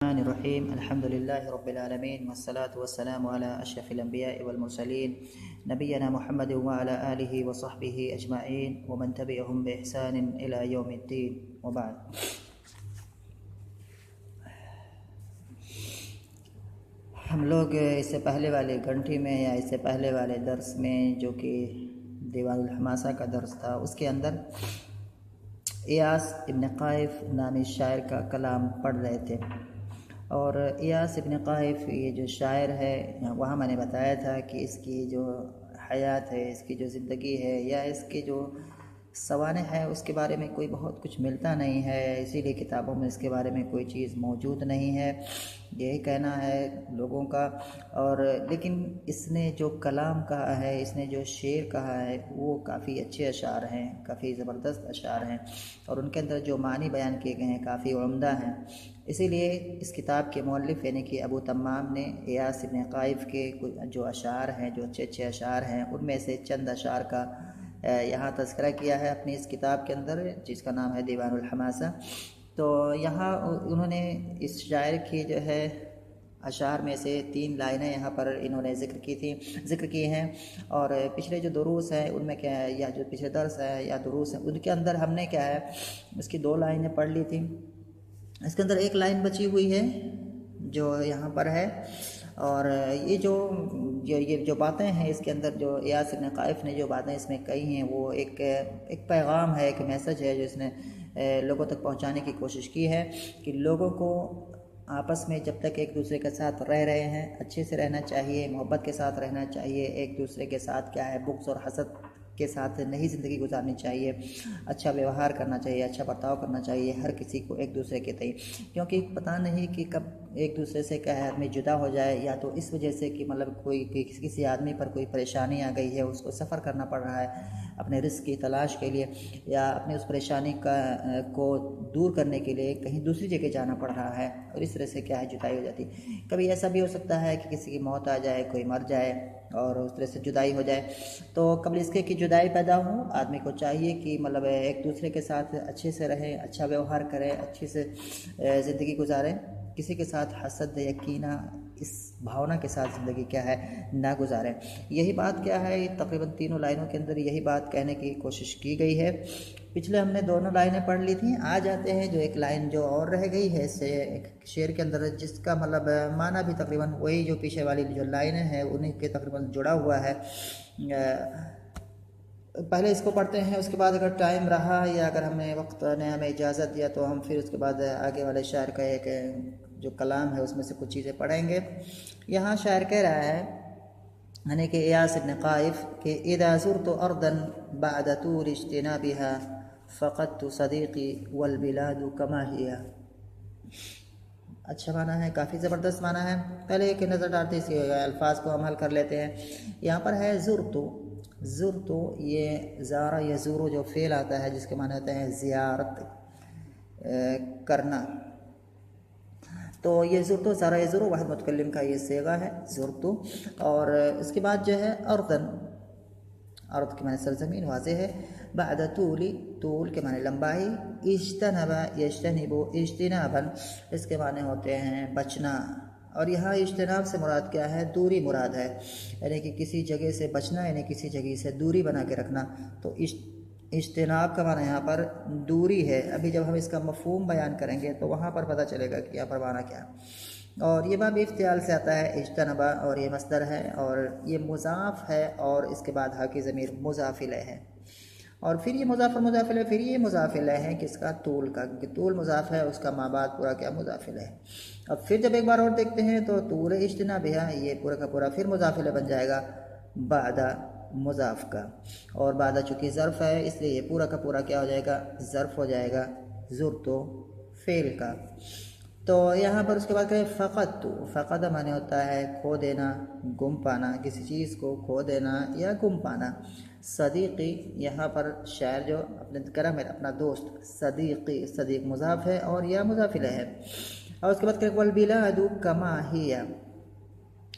रहीम अल्हम्दुलिल्लाहि रब्बिल आलमीन वस्सलातु वस्सलामु अला अशरफिल अंबिया'i वल मुरसलीन नबियना मुहम्मद व अला आलिहि व सहबिहि अजमाइन व मन तबिअहुम बि ihsaनिन इला यौमिद्दीन व बाद। हम लोग इससे पहले वाले घंटी में या इससे पहले वाले दर्स में जो कि दीवानुल हमासा का दर्स था, उसके अंदर इयास इब्न क़ाइफ़ नामी शायर का कलाम पढ़ रहे थे। और इयास इब्न क़ाइफ़ ये जो शायर है, वहाँ मैंने बताया था कि इसकी जो हयात है, इसकी जो ज़िंदगी है या इसकी जो सवाने है, उसके बारे में कोई बहुत कुछ मिलता नहीं है, इसीलिए किताबों में इसके बारे में कोई चीज़ मौजूद नहीं है, यही कहना है लोगों का। और लेकिन इसने जो कलाम कहा है, इसने जो शेर कहा है, वो काफ़ी अच्छे अशार हैं, काफ़ी ज़बरदस्त अशार हैं और उनके अंदर जो मानी बयान किए गए हैं काफ़ी उम्दा हैं। इसीलिए इस किताब के मौलिफ़ यानी कि अबू तम्माम ने इयास इब्न क़ाइफ़ के जो अशार हैं, जो अच्छे अच्छे अशार हैं, उनमें से चंद अशार का यहाँ तज़किरा किया है अपनी इस किताब के अंदर, जिसका नाम है दीवानुल हमासा। तो यहाँ उन्होंने इस शायर की जो है अशार में से 3 लाइनें यहाँ पर इन्होंने ज़िक्र की हैं। और पिछले जो दुरूस हैं उनमें क्या है, या जो पिछले दर्स है या दुरूस हैं, उनके अंदर हमने क्या है, उसकी 2 लाइनें पढ़ ली थी। इसके अंदर 1 लाइन बची हुई है जो यहाँ पर है। और ये जो बातें हैं इसके अंदर, जो इयास इब्न क़ाइफ़ ने जो बातें इसमें कही हैं, वो एक पैगाम है, एक मैसेज है जो इसने लोगों तक पहुंचाने की कोशिश की है कि लोगों को आपस में जब तक एक दूसरे के साथ रह रहे हैं अच्छे से रहना चाहिए, मोहब्बत के साथ रहना चाहिए, एक दूसरे के साथ क्या है बुग़्ज़ और हसद के साथ नहीं ज़िंदगी गुजारनी चाहिए, अच्छा व्यवहार करना चाहिए, अच्छा बर्ताव करना चाहिए हर किसी को एक दूसरे के तय। क्योंकि पता नहीं कि कब एक दूसरे से क्या है आदमी जुदा हो जाए, या तो इस वजह से कि मतलब कोई किसी आदमी पर कोई परेशानी आ गई है, उसको सफ़र करना पड़ रहा है अपने रिस्क की तलाश के लिए, या अपने उस परेशानी को दूर करने के लिए कहीं दूसरी जगह जाना पड़ रहा है, और इस तरह से क्या है जुदाई हो जाती। कभी ऐसा भी हो सकता है कि किसी की मौत आ जाए, कोई मर जाए और उस तरह से जुदाई हो जाए। तो कबल इसके कि जुदाई पैदा हो, आदमी को चाहिए कि मतलब एक दूसरे के साथ अच्छे से रहें, अच्छा व्यवहार करें, अच्छे से ज़िंदगी गुजारें, किसी के साथ हसद या कीना इस भावना के साथ ज़िंदगी क्या है ना गुजारें। यही बात क्या है, तकरीबन 3 लाइनों के अंदर यही बात कहने की कोशिश की गई है। पिछले हमने 2 लाइनें पढ़ ली थी। आ जाते हैं जो 1 लाइन जो और रह गई है इससे एक शेर के अंदर, जिसका मतलब माना भी तकरीबन वही जो पीछे वाली जो लाइनें हैं उन्हीं के तकरीबन जुड़ा हुआ है। पहले इसको पढ़ते हैं, उसके बाद अगर टाइम रहा या अगर वक्त ने हमें इजाज़त दिया तो हम फिर उसके बाद आगे वाले शायर का एक जो कलाम है उसमें से कुछ चीज़ें पढ़ेंगे। यहाँ शायर कह रहा है, यानी कि इयास इब्न क़ाइफ़ कि इज़ा ज़ुरतु अर्दन बअद तूल इज्तिनाबिहा फ़क़दतु सदीक़ी वल बिलादु कमा हिया। अच्छा माना है, काफ़ी ज़बरदस्त माना है। पहले एक नज़र डालते हैं, इस अल्फाज को हम हल कर लेते हैं। यहाँ पर है ज़ुरतु, ये ज़ारा यज़ूरु जो फ़ेल आता है जिसके माने होते हैं ज़ियारत करना, तो ये ज़ुरतु ज़ारा यज़ूरु वाहिद मुतकल्लिम का ये सेगा है ज़ुरतु। और इसके बाद जो है अर्दन, अर्द के माने सरज़मीन वाज़े है, बाद तूली, तूल के माने लंबाई, इज्तनबा यज्तनिबु इज्तिनाबन इसके माने होते हैं बचना। और यहाँ इज्तिनाब से मुराद क्या है, दूरी मुराद है, यानी कि किसी जगह से बचना, यानी किसी जगह से दूरी बना के रखना। तो इज्तिनाब का माना यहाँ पर दूरी है। अभी जब हम इसका मफ़हूम बयान करेंगे तो वहाँ पर पता चलेगा कि यहाँ पर माना क्या। और ये बाब इफ्तियाल से आता है इज्तनबा, और ये मस्दर है और ये मुज़ाफ़ है, और इसके बाद हा की ज़मीर मुज़ाफ़ इलैह है, और फिर ये मुज़ाफ़ इलैह, फिर ये मुज़ाफ़ इलैह है किसका, तूल का, क्योंकि तूल मुज़ाफ़ है, उसका माबाद पूरा क्या मुज़ाफ़ इलैह है। अब फिर जब एक बार और देखते हैं तो तूल इज्तिनाबिहा, ये पूरा का पूरा फिर मुज़ाफ़ इलैह बन जाएगा बादा मुज़ाफ़ का, और बादा चूँकि ज़र्फ़ है इसलिए ये पूरा का पूरा क्या हो जाएगा, ज़र्फ़ हो जाएगा ज़ुरतु फ़ेल का। तो यहाँ पर उसके बाद कहें फ़क़दतु, फ़क़द माने होता है खो देना, गुम पाना, किसी चीज़ को खो देना या गुम पाना। सदीक़ी, यहाँ पर शायर जो अपने करम है अपना दोस्त, सदीक़ी, सदीक़ मुज़ाफ़ है और या मुज़ाफ़ इलैह है। और उसके बाद कहें वल बिलादु कमा हिया,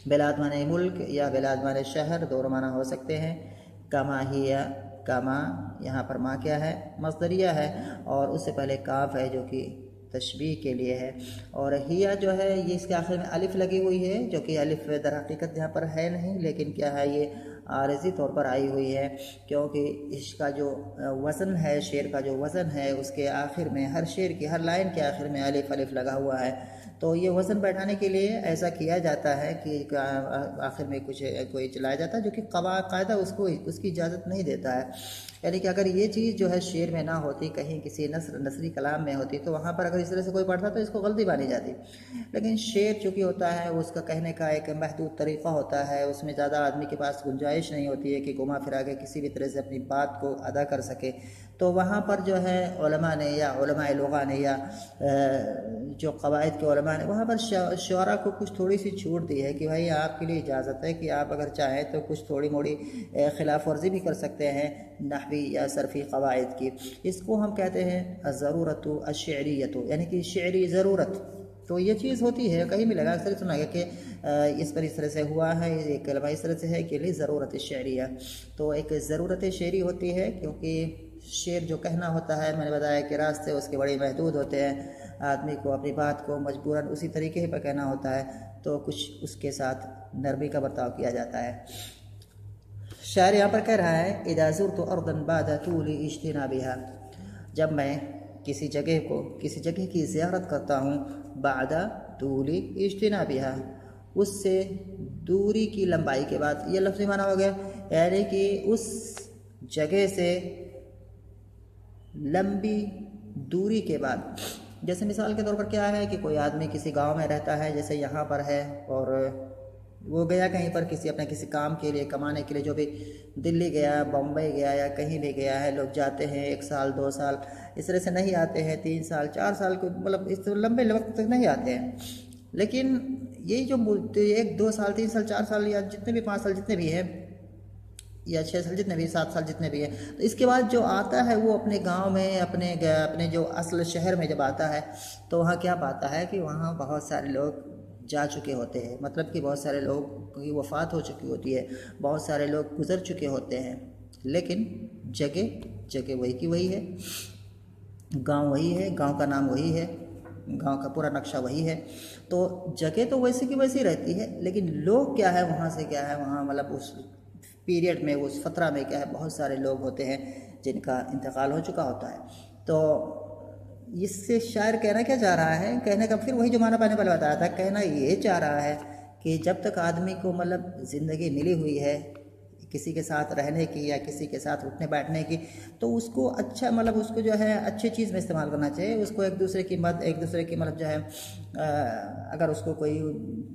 बिलाद माने मुल्क या बिलाद माने शहर, दोनों माना हो सकते हैं। कमा हिया, कमा यहाँ पर माँ क्या है, मस्दरिया है, और उससे पहले काफ है जो कि तशबीह के लिए है। और हिया जो है ये इसके आखिर में अलिफ लगी हुई है, जो कि अलिफ दर हकीकत यहाँ पर है नहीं, लेकिन क्या है ये आरज़ी तौर पर आई हुई है, क्योंकि इसका जो वज़न है, शेर का जो वज़न है, उसके आखिर में हर शेर की हर लाइन के आखिर में अलिफ अलिफ लगा हुआ है। तो ये वज़न बैठाने के लिए ऐसा किया जाता है कि आखिर में कुछ कोई चलाया जाता है, जो कि कायदा उसको उसकी इजाज़त नहीं देता है। यानी कि अगर ये चीज़ जो है शेर में ना होती, कहीं किसी नसरी कलाम में होती, तो वहाँ पर अगर इस तरह से कोई पढ़ता तो इसको गलती मानी जाती। लेकिन शेर चूँकि होता है, उसका कहने का एक महदूद तरीक़ा होता है, उसमें ज़्यादा आदमी के पास गुंजाइश नहीं होती है कि घुमा फिरा के किसी भी तरह से अपनी बात को अदा कर सके। तो वहाँ पर जो है उलमा ने या उलमाए लुगा ने या जो क़वाइद के उलमा ने वहाँ पर शुअरा को कुछ थोड़ी सी छूट दी है कि भाई आपके लिए इजाज़त है कि आप अगर चाहें तो कुछ थोड़ी मोड़ी खिलाफ वर्जी भी कर सकते हैं नहवी या सरफ़ी क़वाइद की। इसको हम कहते हैं ज़रूरत अश्शअरियत, यानी कि शेरी ज़रूरत। तो ये चीज़ होती है, कहीं भी लगा अक्सर सुना गया कि इस पर इस तरह से हुआ है, ये कलमा इस तरह से है कि लिए ज़रूरत शेरिया। तो एक ज़रूरत शेरी होती है, क्योंकि शेर जो कहना होता है, मैंने बताया कि रास्ते उसके बड़े महदूद होते हैं, आदमी को अपनी बात को मजबूरन उसी तरीके पर कहना होता है, तो कुछ उसके साथ नरमी का बर्ताव किया जाता है। शायर यहाँ पर कह रहा है इदा ज़ुरतु अर्दन बाद तूली इज्तिनाबिहा, जब मैं किसी जगह की ज़ियारत करता हूँ, बादा तूली इज्तिनाबिहा, उससे दूरी की लंबाई के बाद। ये लफ्ज़ माना हो गया, यानी कि उस जगह से लंबी दूरी के बाद। जैसे मिसाल के तौर पर क्या है कि कोई आदमी किसी गांव में रहता है, जैसे यहाँ पर है, और वो गया कहीं पर किसी काम के लिए, कमाने के लिए, जो भी दिल्ली गया, बम्बई गया या कहीं भी गया है। लोग जाते हैं 1 साल 2 साल इस तरह से नहीं आते हैं, 3 साल 4 साल को, मतलब इस लंबे वक्त तक नहीं आते हैं। लेकिन ये जो 1 2 साल 3 साल 4 साल या जितने भी 5 साल जितने भी हैं, या 6 साल जितने भी, 7 साल जितने भी हैं, तो इसके बाद जो आता है वो अपने गांव में, अपने जो असल शहर में जब आता है, तो वहाँ क्या पाता है कि वहाँ बहुत सारे लोग जा चुके होते हैं। मतलब कि बहुत सारे लोग की वफ़ात हो चुकी होती है, बहुत सारे लोग गुज़र चुके होते हैं, लेकिन जगह वही की वही है, गांव वही है, गांव का नाम वही है, गांव का पूरा नक्शा वही है। तो जगह तो वैसे की वैसी रहती है, लेकिन लोग क्या है वहाँ से, क्या है वहाँ, मतलब उस पीरियड में, उस फतरा में क्या है, बहुत सारे लोग होते हैं जिनका इंतकाल हो चुका होता है। तो इससे शायर कहना क्या चाह रहा है, कहने का फिर वही जो माना पाने वाला बताया था, कहना ये चाह रहा है कि जब तक आदमी को मतलब ज़िंदगी मिली हुई है किसी के साथ रहने की या किसी के साथ उठने बैठने की, तो उसको अच्छा, मतलब उसको जो है अच्छी चीज़ में इस्तेमाल करना चाहिए। उसको एक दूसरे की मतलब जो है अगर उसको कोई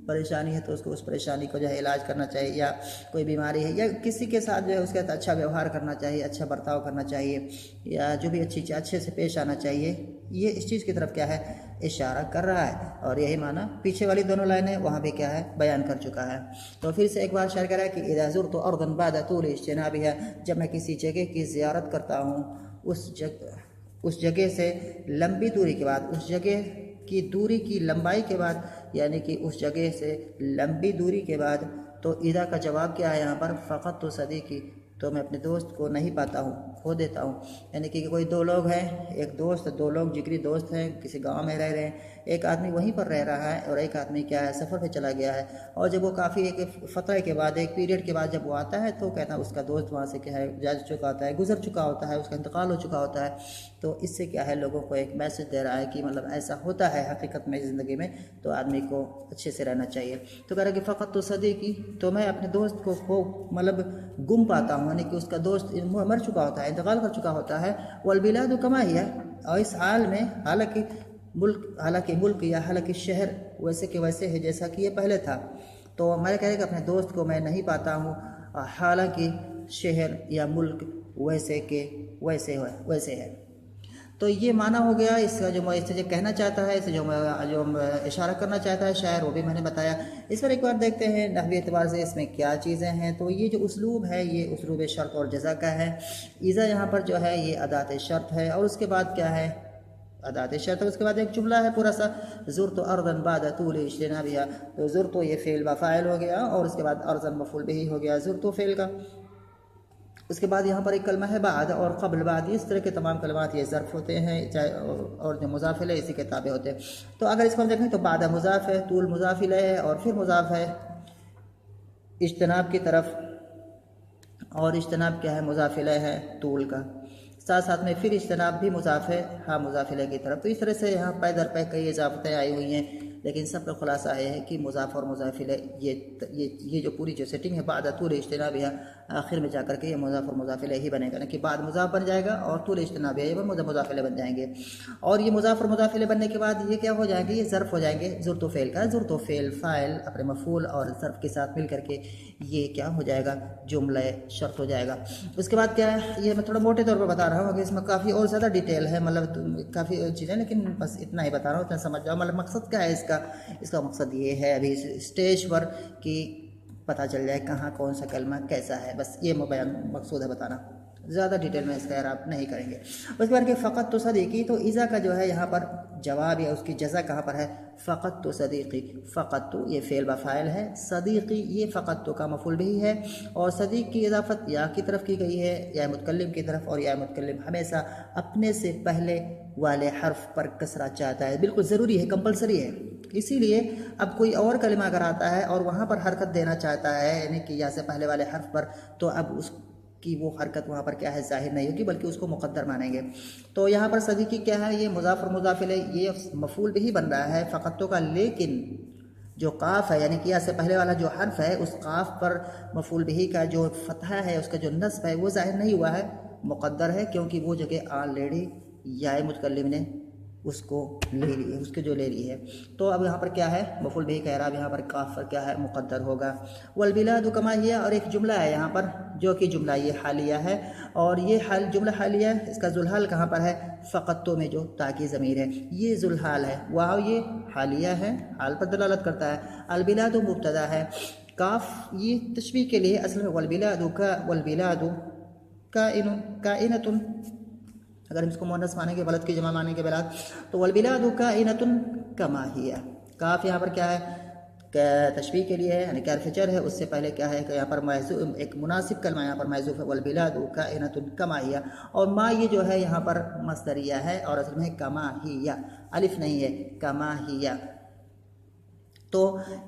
परेशानी है तो उसको उस परेशानी को जो है इलाज करना चाहिए, या कोई बीमारी है या किसी के साथ जो है उसके साथ अच्छा व्यवहार करना चाहिए, अच्छा बर्ताव करना चाहिए, या जो भी अच्छे से पेश आना चाहिए। ये इस चीज़ की तरफ क्या है, इशारा कर रहा है। और यही माना पीछे वाली दोनों लाइनें वहाँ भी क्या है, बयान कर चुका है। तो फिर से एक बार शायर कह रहा है कि इदा ज़ुरतु अर्दन बाद तूल इज्तिनाबिहा, जब मैं किसी जगह की ज़ियारत करता हूँ, उस जगह से लंबी दूरी के बाद, उस जगह की दूरी की लंबाई के बाद, यानी कि उस जगह से लंबी दूरी के बाद। तो इदा का जवाब क्या है यहाँ पर, फ़क़त तो सदीक़ी, तो मैं अपने दोस्त को नहीं पाता हूँ, खो देता हूँ। यानी कि कोई 2 लोग हैं, एक दोस्त, 2 लोग जिगरी दोस्त हैं, किसी गांव में रह रहे हैं, एक आदमी वहीं पर रह रहा है और एक आदमी क्या है, सफ़र पे चला गया है। और जब वो काफ़ी एक फ़तरे के बाद, एक पीरियड के बाद जब वो आता है, तो कहता है उसका दोस्त वहाँ से क्या है, जा चुका होता है, गुजर चुका होता है, उसका इंतकाल हो चुका होता है। तो इससे क्या है, लोगों को एक मैसेज दे रहा है कि मतलब ऐसा होता है हकीकत में ज़िंदगी में, तो आदमी को अच्छे से रहना चाहिए। तो कह रहा है कि फ़क़त तो सदीक़ी, तो मैं अपने दोस्त को मतलब गुम पाता हूँ, यानी कि उसका दोस्त मर चुका होता है, इंतकाल कर चुका होता है। वल-बिलादु कमा हिया, और इस हाल में हालांकि मुल्क या हालांकि शहर वैसे के वैसे है जैसा कि ये पहले था। तो मैं कह रहा कि अपने दोस्त को मैं नहीं पाता हूँ, हालांकि शहर या मुल्क वैसे के वैसे है। तो ये माना हो गया इसका, इससे जो कहना चाहता है, इससे जो इशारा करना चाहता है शायर, वो भी मैंने बताया। इस पर एक बार देखते हैं नहवी एतबार से इसमें क्या चीज़ें हैं। तो ये जो उसलूब है, ये उसलूब शर्त और जज़ा का है। इज़ा यहाँ पर जो है ये अदात शर्त है, और उसके बाद क्या है, अदात शर्त है, उसके बाद एक जुमला है पूरा सा, ज़ुरतु अर्दन बाद तूल इज्तिनाबिहा। तो ज़ुरतु ये फ़ेल व फ़ाइल हो गया, और उसके बाद अर्दन मफ़ूल बिही हो गया ज़ुरतु फ़ेल का। उसके बाद यहाँ पर एक कलमा है बाद और क़ब्ल बाद, इस तरह के तमाम कलमात ये ज़र्फ़ होते हैं, चाहे और जो मुज़ाफ़ इलैह इसी के ताबे होते हैं। तो अगर इसको हम देखें तो बाद मुज़ाफ़ है, तूल मुज़ाफ़ इलैह है, और फिर मुज़ाफ़ है इज्तनाब की तरफ, और इज्तनाब क्या है, मुज़ाफ़ इलैह है तूल का, साथ साथ में फिर इज्तनाब भी मुज़ाफ़ है हाँ मुज़ाफ़ इलैह की तरफ। तो इस तरह से यहाँ पै दर पै कई इजाफ़तें आई हुई हैं, लेकिन सब का खुलासा ये है कि मुज़ाफ़ और मुज़ाफ़ इलैह ये जो पूरी जो सेटिंग है बाद तूल इज्तनाब है, आखिर में जाकर के ये मुज़ाफ़ और मुज़ाफ़ इलैह ही बनेगा, ना कि बाद मुज़ाफ़ बन जाएगा और तूल इज्तनाब है ये मुज़ाफ़ इलैह बन जाएंगे। और ये मुज़ाफ़ और मुज़ाफ़ इलैह बनने के बाद ये क्या हो जाएंगे, ये ज़र्फ़ हो जाएंगे ज़ुर्त व फ़ेल का। ज़ुर्त व फ़ेल फ़ाइल अपने मफ़ूल और ज़र्फ़ के साथ मिल करके ये क्या हो जाएगा, जुमला शर्त हो जाएगा। उसके बाद क्या है, ये मैं थोड़ा मोटे तौर पर बता रहा हूँ, अगर इसमें काफ़ी और ज़्यादा डिटेल है, मतलब काफ़ी चीज़ें, लेकिन बस इतना ही बता रहा हूँ, इतना समझ जाओ। मतलब मकसद क्या है इसका मकसद ये है अभी स्टेज पर कि पता चल जाए कहाँ कौन सा कलमा कैसा है, बस ये बयान मकसूद है बताना, ज़्यादा डिटेल में इसका आप नहीं करेंगे। उसके बाद कि फ़क़त तो सदीक़ी, तो इज़ा का जो है यहाँ पर जवाब या उसकी जज़ा कहाँ पर है, फ़क़त तो सदीक़ी। फ़क़त तो ये फ़ेल बफ़ाइल है, सदीक़ी ये फ़क़त तो का मफ़ूल भी है, और सदीक़ की इजाफ़त या की तरफ की गई है, या मुतकल्लिम की तरफ, और या मुतकल्लिम हमेशा अपने से पहले वाले हर्फ पर कसरा चाहता है, बिल्कुल ज़रूरी है, कंपलसरी है। इसीलिए अब कोई और कलिमा अगर आता है और वहाँ पर हरकत देना चाहता है, यानी कि या से पहले वाले हर्फ पर, तो अब उस कि वो हरकत वहाँ पर क्या है, ज़ाहिर नहीं होगी, बल्कि उसको मुक़द्दर मानेंगे। तो यहाँ पर सदीक़ी क्या है, ये मुज़ाफ़ और मुज़ाफ़ इलैह ये मफ़ूल भी बन रहा है फ़क़त का, लेकिन जो काफ़ है यानी कि या से पहले वाला जो हर्फ है उस काफ़ पर मफ़ूल बिही का जो फ़तहा है, उसका जो नस्ब है वो ज़ाहिर नहीं हुआ है, मुक़द्दर है, क्योंकि वो जगह ऑलरेडी या मुतकल्लिम ने उसको ले ली है, उसके जो ले ली है। तो अब यहाँ पर क्या है, मफ़ूल बिही का इराब यहाँ पर काफ पर क्या है, मुक़द्दर होगा। वल बिलादु कमा हिया, और एक जुमला है यहाँ पर जो कि जुमला ये हालिया है, और ये जुमला हालिया है, इसका ज़ुलहाल कहाँ पर है, फ़क़त्तो में जो ताकि ज़मीर है ये ज़ुलहाल है, वाह ये हालिया है, हाल पर दलालत करता है। अल बिलादु मुब्तदा है, काफ ये तशबीह के लिए असल में वल बिलादु काइनतुन, अगर हम इसको मुअन्नस मानेंगे, बलद की जमा मानेंगे बिलाद, तो वल बिलादु काइनतुन कमा हिया, काफ यहाँ पर क्या है, तशबीह के लिए है, यानी कि हर्फ जर है, उससे पहले क्या है कि यहाँ पर महज़ूफ़ एक मुनासिब कलमा यहाँ पर महज़ूफ़ है, वल बिलादु काइनतुन कमा हिया, और मा ये जो है यहाँ पर मस्दरिया है, और असल में कमा हिया, अलिफ नहीं है, कमा हिया। तो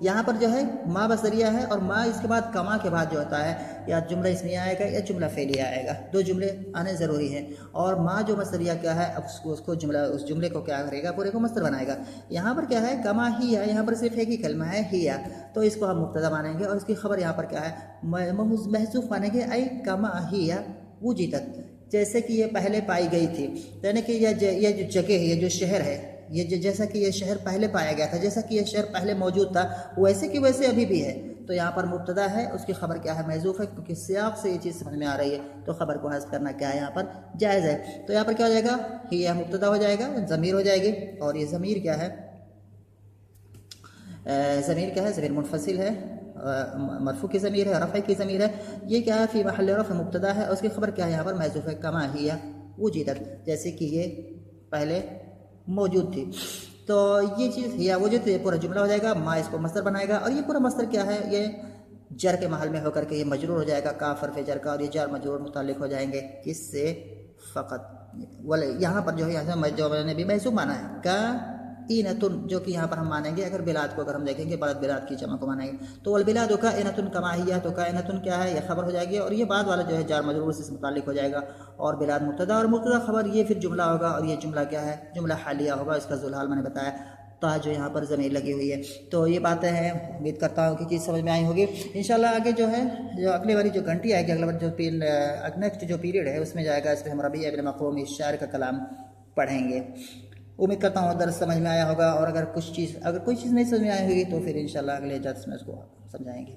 यहाँ पर जो है मा बसरिया है, और मा इसके बाद कमा के बाद जो होता है या जुमला इसमें आएगा या जुमला फेलिया आएगा, दो जुमले आने ज़रूरी हैं। और मा जो मसरिया क्या है, अब उसको जुमला उस जुमले को क्या करेगा, पूरे को मस्तर बनाएगा। यहाँ पर क्या है, कमा ही है, यहाँ पर सिर्फ एक ही कलमा है हिया, तो इसको हम मुब्तदा मानेंगे, और इसकी खबर यहाँ पर क्या है, महज़ूफ़ मानेंगे, आई कमा हिया वुजिदत, जैसे कि ये पहले पाई गई थी, यानी कि ये जो जगह है, ये जो शहर है, ये जैसा कि ये शहर पहले पाया गया था, जैसा कि ये शहर पहले मौजूद था, वैसे कि वैसे अभी भी है। तो यहाँ पर मुब्तदा है, उसकी खबर क्या है, महज़ूफ़ है, क्योंकि सियाक़ से ये चीज़ समझ में आ रही है, तो खबर को हज़्फ़ करना क्या है यहाँ पर जायज़ है। तो यहाँ पर क्या हो जाएगा, ये मुब्तदा हो जाएगा, ज़मीर हो जाएगी, और ये ज़मीर क्या है, ज़मीर क्या है, ज़मीर मुनफ़सिल है, मरफ़ू की ज़मीर है, रफ़अ की ज़मीर है, ये क्या है, फ़ी महल रफ़अ मुब्तदा है, उसकी खबर क्या है यहाँ पर महज़ूफ़ है, कमा हिया वुजिदत, जैसे कि ये पहले मौजूद थी। तो ये चीज़ हिया वुजिदत, ये पूरा जुमला हो जाएगा, मा इसको मस्दर बनाएगा, और ये पूरा मस्दर क्या है, ये जर के महल में होकर के ये मजरूर हो जाएगा, काफ हर्फ जर का, और ये जर मजरूर मुताल्लिक़ हो जाएंगे किससे, फ़क़त वाले, यहाँ पर जो है यहाँ जो मैंने भी महसूब माना है का इनतुन, जो कि यहाँ पर हम मानेंगे, अगर बिलाद को अगर हम देखेंगे, बलद बिलाद की जमा को मानेंगे, तो वल बिलादु का इनतुन कमा हिया, तो का इनतुन क्या है, यह खबर हो जाएगी, और ये बाद वाला जो है जार मजरूर से मुताल्लिक़ हो जाएगा, और बिलाद मुब्तदा, और मुब्तदा खबर ये फिर जुमला होगा, और ये जुमला क्या है, जुमला हालिया होगा, इसका ज़ुलहाल मैंने बताया, ता जो यहाँ पर ज़मीर लगी हुई है। तो ये बातें हैं, उम्मीद करता हूँ कि चीज़ समझ में आई होगी। इंशाल्लाह आगे जो है, जो अगले वाली जो घंटी आएगी, अगला जो नेक्स्ट जो पीरियड है उसमें जाएगा, इसमें हम रबीआ इब्न मखज़ूम इस शायर का कलाम पढ़ेंगे। उम्मीद करता हूँ दर्स समझ में आया होगा, और अगर कोई चीज़ नहीं समझ में आई होगी तो फिर इंशाल्लाह अगले दर्स में उसको समझाएंगे।